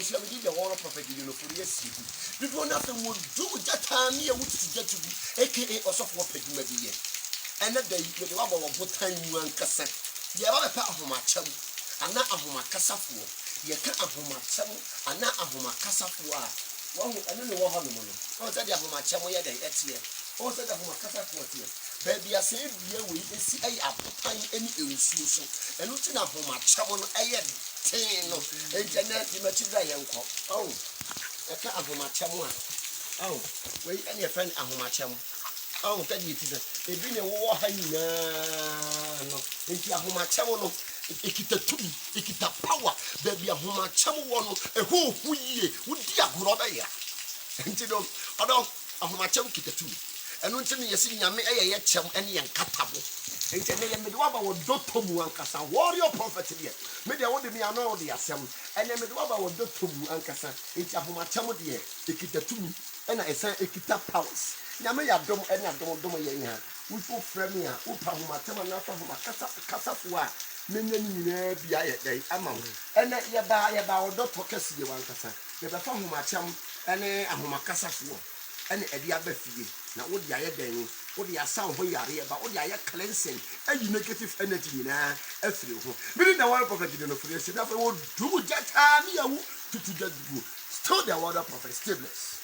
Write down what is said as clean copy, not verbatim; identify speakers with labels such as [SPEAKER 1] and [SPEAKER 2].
[SPEAKER 1] abusia me di the word prophet you know for yes you people na fe mo do jata me ya wuti jatu aka osofo peduma bi ye ene da yi de wa bo botan yu ankasa ye ba pe ahomacham ana ahomakasafo ye ka ahomacham ana ahomakasafo a wo ene ne wo ha no mo no o se de ahomacham ye de etie o se de ahomakasafo tie baby ase bia we esi ayi abotan eni ensuo so eno ti na ahomacham no eye tin no enjene di machidra ye nko oh e ka ahomacham a oh we ene friend ahomacham oh ka di ti se ebi ne wo ha nyina no enti ahomacham no ekita tumi ekita power baby ahomacham wo no eho hu yie wodi agoro ba ya enti do odo ahomacham kita tumi eno nti ne yesi nyame ye kyem ene ye nkatabo enti ne ye mede waba wo dotomu ankasa warrior prophet de mede wo de mi ano wo de asem ene mede waba wo dotomu ankasa enti ahomacham de ekita tumi ena esan ekita powers nyame ya dom ene adom ye nya wo frame a wo pa ahomacham na fa homakasa kasafo a menye nyina bia ye dai ama wo ene ye ba wo doto kase ye wankasa ye ba fa ahomacham ene ahomakasafo ene edi abafie na wo dia ye dan wo dia sound ho yare ba wo dia ye cleansing ayi negative energy nyina afiri ho bi na word prophet de no free se na fa wo do jata mi yawo tutu jadu still the word prophet still bless